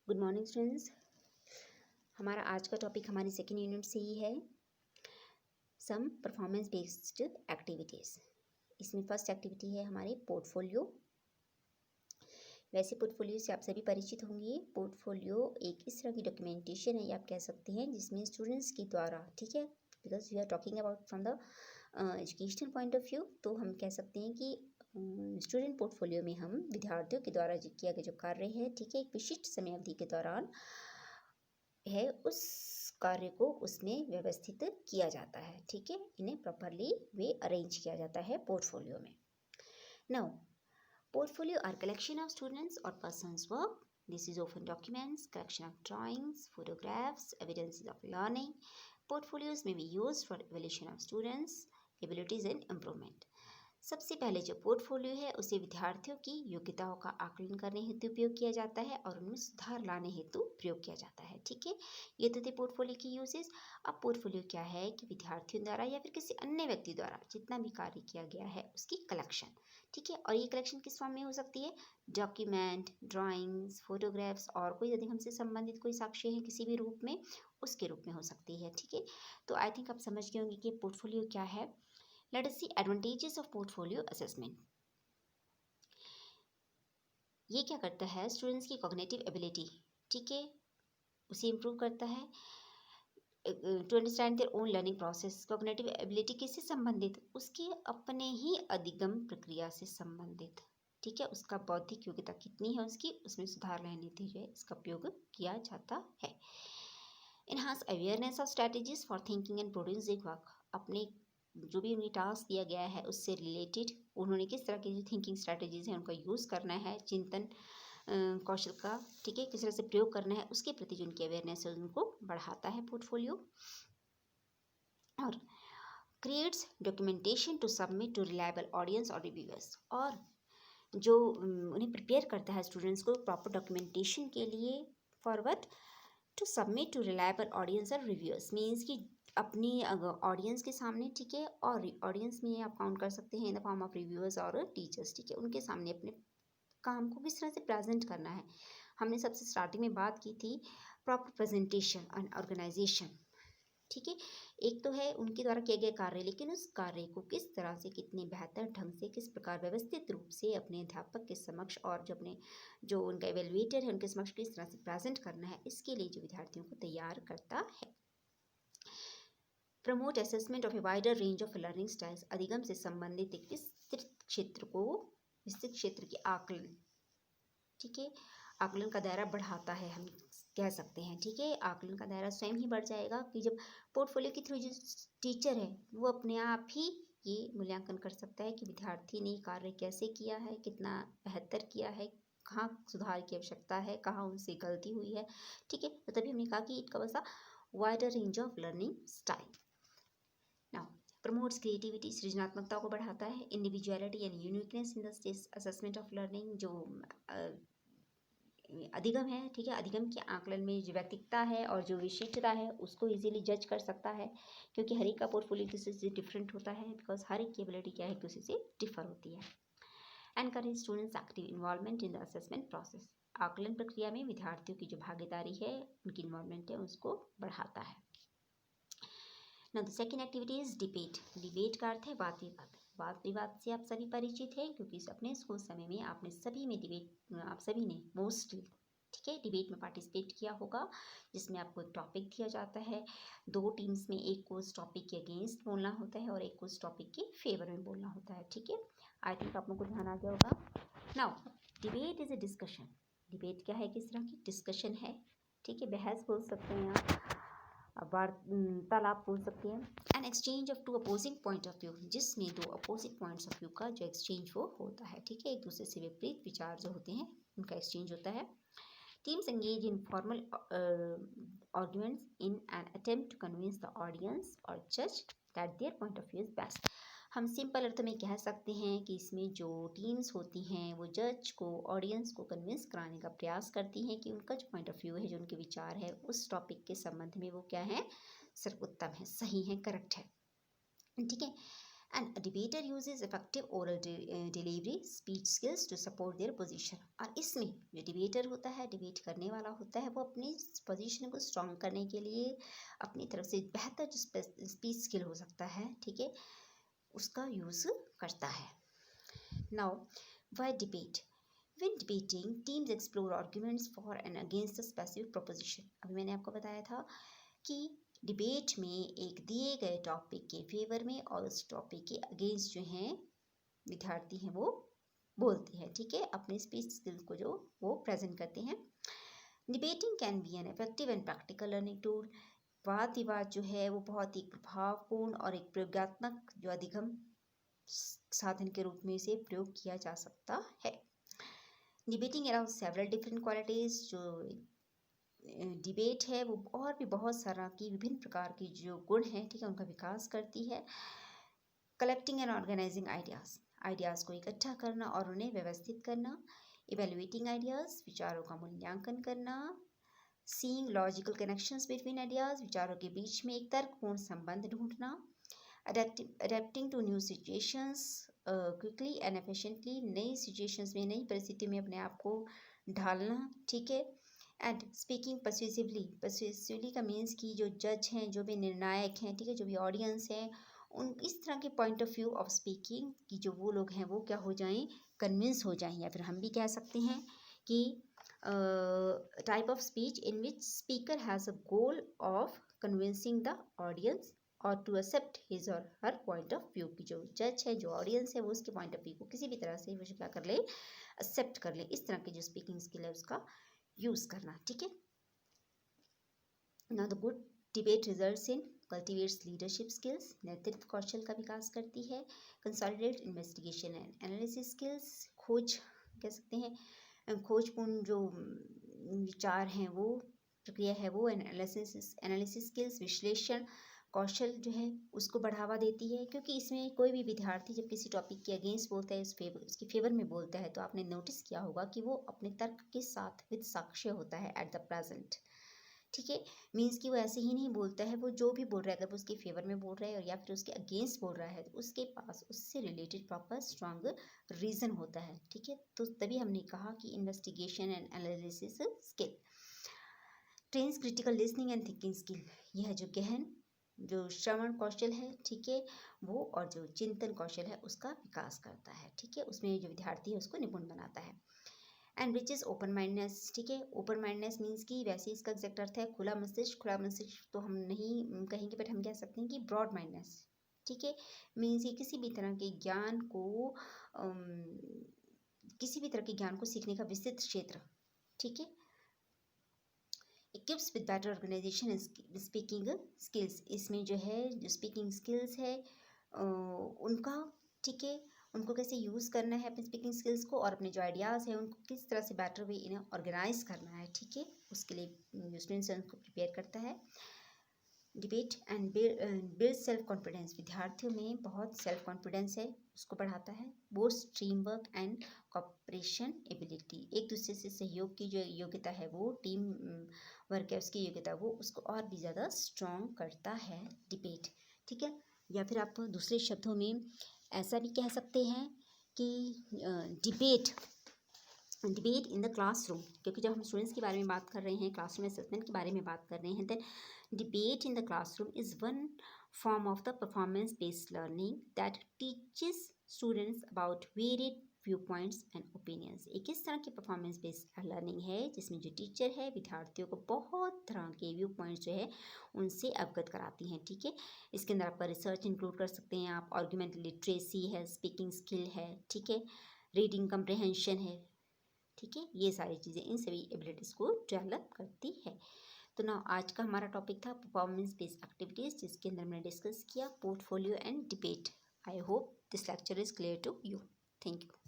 Good morning students. हमारा आज का टॉपिक हमारी सेकेंड यूनिट से ही है, सम परफॉर्मेंस बेस्ड एक्टिविटीज़। इसमें फर्स्ट एक्टिविटी है हमारी पोर्टफोलियो। वैसे पोर्टफोलियो से आप सभी परिचित होंगे। पोर्टफोलियो एक इस तरह की डॉक्यूमेंटेशन है, या आप कह सकते हैं, जिसमें स्टूडेंट्स के द्वारा, ठीक है, because we are talking about from the educational point of view, तो हम कह सकते हैं कि स्टूडेंट पोर्टफोलियो में हम विद्यार्थियों के द्वारा किया गया जो कार्य है, ठीक है, एक विशिष्ट समय अवधि के दौरान है, उस कार्य को उसमें व्यवस्थित किया जाता है, ठीक है, इन्हें प्रॉपरली वे अरेंज किया जाता है पोर्टफोलियो में। Now portfolio are collection of students और persons work. This is often documents, collection of drawings, photographs, evidences of learning. Portfolios may be used for evaluation of students' abilities and improvement. सबसे पहले जो portfolio है उसे विद्यार्थियों की योग्यताओं का आकलन करने हेतु उपयोग किया जाता है और उनमें सुधार लाने हेतु प्रयोग किया जाता है, ठीक है। ये तो थे पोर्टफोलियो की यूजेस। अब पोर्टफोलियो क्या है कि विद्यार्थियों द्वारा या फिर किसी अन्य व्यक्ति द्वारा जितना भी कार्य किया गया है उसकी कलेक्शन, ठीक है। और ये कलेक्शन किस फॉर्म में हो सकती है? डॉक्यूमेंट, ड्राइंग्स, फोटोग्राफ्स और कोई यदि हमसे संबंधित कोई साक्ष्य है किसी भी रूप में, उसके रूप में हो सकती है, ठीक है। तो आई थिंक आप समझ गए होंगे कि पोर्टफोलियो क्या है। Let us see advantages of portfolio assessment. ये क्या करता है? स्टूडेंट्स की कॉग्निटिव एबिलिटी, ठीक है, उसे इम्प्रूव करता है। To understand their own learning process. Cognitive ability किससे संबंधित? उसके अपने ही अधिगम प्रक्रिया से संबंधित, ठीक है। उसका बौद्धिक योग्यता कितनी है उसकी, उसमें सुधार लाने के लिए इसका उपयोग किया जाता है। Enhance awareness of strategies for thinking and producing work. अपने जो भी उन्हें टास्क दिया गया है उससे रिलेटेड उन्होंने किस तरह की जो थिंकिंग स्ट्रैटेजीज हैं उनका यूज़ करना है, चिंतन कौशल का, ठीक है, किस तरह से प्रयोग करना है, उसके प्रति जो उनकी अवेयरनेस है उनको बढ़ाता है पोर्टफोलियो। और creates documentation to submit to reliable audience और रिव्यूअर्स। और जो उन्हें प्रिपेयर करता है स्टूडेंट्स को प्रॉपर डॉक्यूमेंटेशन के लिए forward to submit to reliable audience और रिव्यूअर्स। मीन्स कि अपनी ऑडियंस के सामने, ठीक है, और ऑडियंस में आप काउंट कर सकते हैं in the form of reviewers और टीचर्स, ठीक है, उनके सामने अपने काम को किस तरह से प्रेजेंट करना है। हमने सबसे स्टार्टिंग में बात की थी प्रॉपर प्रेजेंटेशन एंड ऑर्गेनाइजेशन, ठीक है। एक तो है उनके द्वारा किए गए कार्य, लेकिन उस कार्य को किस तरह से, कितने बेहतर ढंग से, किस प्रकार व्यवस्थित रूप से अपने अध्यापक के समक्ष और जो उनका एवेलुएटर है उनके समक्ष किस तरह से प्रेजेंट करना है, इसके लिए जो विद्यार्थियों को तैयार करता है। Promote assessment of a wider range of learning styles. अधिगम से संबंधित एक विस्तृत क्षेत्र की आकलन, ठीक है, आकलन का दायरा बढ़ाता है, हम कह सकते हैं, ठीक है। आकलन का दायरा स्वयं ही बढ़ जाएगा कि जब पोर्टफोलियो के थ्रू जो टीचर है वो अपने आप ही ये मूल्यांकन कर सकता है कि विद्यार्थी ने कार्य कैसे किया है, कितना बेहतर किया है, कहाँ सुधार की आवश्यकता है, कहाँ उनसे गलती हुई है, ठीक है। तो तभी हमने कहा कि it covers a wider range of learning style. Now promotes creativity, सृजनात्मकता को बढ़ाता है। Individuality and uniqueness in the assessment of learning. जो अधिगम है, ठीक है, अधिगम के आकलन में जो व्यक्तिगता है और जो विशिष्टता है उसको इजीली जज कर सकता है, क्योंकि हर एक का पोर्टफोलियो दूसरे से डिफरेंट होता है, बिकॉज हर एक की एबिलिटी क्या है एक दूसरे से डिफर होती है। Encourage students active involvement in the assessment process. आकलन प्रक्रिया में विद्यार्थियों की जो भागीदारी है, उनकी इन्वॉल्वमेंट है, उसको बढ़ाता है। Now the second activity is debate. Debate का अर्थ है वाद विवाद। वाद विवाद से आप सभी परिचित हैं, क्योंकि अपने स्कूल समय में आप सभी ने मोस्टली, ठीक है, डिबेट में पार्टिसिपेट किया होगा, जिसमें आपको एक टॉपिक दिया जाता है। दो टीम्स में एक को उस टॉपिक के अगेंस्ट बोलना होता है और एक को उस टॉपिक के फेवर में बोलना होता है, ठीक है। आई थिंक आप लोगों को ध्यान आ गया होगा। Now debate is a discussion. Debate क्या है? किस तरह की डिस्कशन है, ठीक है, बहस बोल सकते हैं आप, वार्तालाप बोल सकते हैं। An exchange of to opposing point of view, जिसमें दो अपोजिट पॉइंट्स ऑफ व्यू का जो एक्सचेंज वो होता है, ठीक है, एक दूसरे से विपरीत विचार जो होते हैं उनका एक्सचेंज होता है। Teams engage in formal arguments in an attempt to convince the audience और जज that their point of view is best. हम सिंपल अर्थ में कह सकते हैं कि इसमें जो टीम्स होती हैं वो जज को, ऑडियंस को कन्विंस कराने का प्रयास करती हैं कि उनका जो पॉइंट ऑफ व्यू है, जो उनके विचार है उस टॉपिक के संबंध में, वो क्या है, सर्वोत्तम है, सही है, करेक्ट है, ठीक है। And debater uses effective oral delivery speech skills to support their position. और इसमें जो डिबेटर होता है, डिबेट करने वाला होता है, वो अपनी पोजीशन को स्ट्रॉन्ग करने के लिए अपनी तरफ से बेहतर जो स्पीच स्किल हो सकता है, ठीक है, उसका यूज़ करता है। Now why debate? When debating, teams explore arguments for and against a specific proposition। अभी मैंने आपको बताया था कि डिबेट में एक दिए गए टॉपिक के फेवर में और उस टॉपिक के अगेंस्ट जो हैं विद्यार्थी हैं वो बोलते हैं, ठीक है, अपने स्पीच स्किल्स को जो वो प्रेजेंट करते हैं। Debating can be an effective and practical learning tool. वाद विवाद जो है वो बहुत ही प्रभावपूर्ण और एक प्रयोगात्मक जो अधिगम साधन के रूप में इसे प्रयोग किया जा सकता है। Debating around several different qualities. जो डिबेट है वो और भी बहुत सारा की विभिन्न प्रकार की जो गुण हैं, ठीक है, उनका विकास करती है। Collecting and organising ideas, ideas को इकट्ठा करना और उन्हें व्यवस्थित करना। इवेल्युएटिंग आइडियाज़, विचारों का मूल्यांकन करना। Seeing logical connections between ideas, विचारों के बीच में एक तर्कपूर्ण संबंध ढूंढना। Adapting to new situations quickly and efficiently, नई सिचुएशंस में, नई परिस्थिति में अपने आप को ढालना, ठीक है। एंड स्पीकिंग पर्सुएसिवली का मीन्स की जो जज हैं, जो भी निर्णायक हैं, ठीक है, जो भी ऑडियंस हैं, उन इस तरह के point of view of speaking कि जो वो लोग हैं वो क्या हो जाएं, कन्विंस हो जाएं। या फिर हम भी कह सकते हैं कि type of speech in which speaker has a goal of convincing the audience और टू एक्सेप्ट हिज और हर पॉइंट ऑफ व्यू। की जो जज है, जो ऑडियंस है, वो उसके पॉइंट ऑफ व्यू को किसी भी तरह से वो क्या कर ले, एक्सेप्ट कर ले। इस तरह की जो स्पीकिंग स्किल है उसका यूज़ करना, ठीक है। Now the good debate results in cultivates leadership skills, नेतृत्व कौशल का विकास करती है। Consolidate investigation and analysis skills, खोज कह सकते हैं, खोजपूर्ण जो विचार हैं वो प्रक्रिया है वो। एनालिसिस स्किल्स, विश्लेषण कौशल जो है उसको बढ़ावा देती है, क्योंकि इसमें कोई भी विद्यार्थी जब किसी टॉपिक के अगेंस्ट बोलता है, उसके फेवर में बोलता है, तो आपने नोटिस किया होगा कि वो अपने तर्क के साथ विद साक्ष्य होता है एट द प्रेजेंट, ठीक है। मीन्स कि वो ऐसे ही नहीं बोलता है, वो जो भी बोल रहा है, अगर वो उसके फेवर में बोल रहा है और या फिर उसके अगेंस्ट बोल रहा है, तो उसके पास उससे रिलेटेड प्रॉपर स्ट्रॉन्ग रीज़न होता है, ठीक है। तो तभी हमने कहा कि investigation and analysis skill trains critical listening and thinking skill, यह जो गहन जो श्रवण कौशल है, ठीक है, वो और जो चिंतन कौशल है उसका विकास करता है, ठीक है, उसमें जो विद्यार्थी है उसको निपुण बनाता है। And which is open mindness, ठीक है। ओपन माइंडनेस मीन्स कि वैसे इसका एग्जैक्ट अर्थ है खुला मस्तिष्क। खुला मस्तिष्क तो हम नहीं कहेंगे, बट हम कह सकते हैं कि ब्रॉड माइंडनेस, ठीक है। मीन्स ये किसी भी तरह के ज्ञान को किसी भी तरह के ज्ञान को सीखने का विस्तृत क्षेत्र, ठीक है। Equips with better organisation and speaking skills, इसमें जो है जो स्पीकिंग स्किल्स है उनका, ठीक है, उनको कैसे यूज़ करना है अपने स्पीकिंग स्किल्स को, और अपने जो आइडियाज़ हैं उनको किस तरह से बेटर वे इन्हें ऑर्गेनाइज करना है, ठीक है, उसके लिए जो स्टूडेंट्स हैं उनको प्रिपेयर करता है। Debate and build self confidence, विद्यार्थियों में बहुत सेल्फ कॉन्फिडेंस है उसको बढ़ाता है। Boast team work and cooperation ability, एक दूसरे से सहयोग की जो योग्यता है वो, टीम वर्क है उसकी योग्यता, वो उसको और भी ज़्यादा स्ट्रॉन्ग करता है डिबेट, ठीक है। या फिर आप दूसरे शब्दों में ऐसा भी कह सकते हैं कि डिबेट इन द क्लासरूम, क्योंकि जब हम स्टूडेंट्स के बारे में बात कर रहे हैं, क्लासरूम असेसमेंट के बारे में बात कर रहे हैं, then debate in the classroom is one form of the performance based learning that teaches students about varied view points and opinions. एक इस तरह की परफॉर्मेंस बेस्ड लर्निंग है जिसमें जो टीचर है विद्यार्थियों को बहुत तरह के व्यू पॉइंट्स जो है उनसे अवगत कराती हैं, ठीक है। इसके अंदर आपका रिसर्च इंक्लूड कर सकते हैं आप, आर्गुमेंट लिटरेसी है, स्पीकिंग स्किल है, ठीक है, रीडिंग कम्प्रहेंशन है, ठीक है, ये सारी चीज़ें इन सभी एबिलिटीज़ को डेवलप करती है। तो ना आज का हमारा टॉपिक था परफॉर्मेंस बेस्ड एक्टिविटीज़, जिसके अंदर हमने डिस्कस किया portfolio and debate. I hope this lecture is clear to you. Thank you.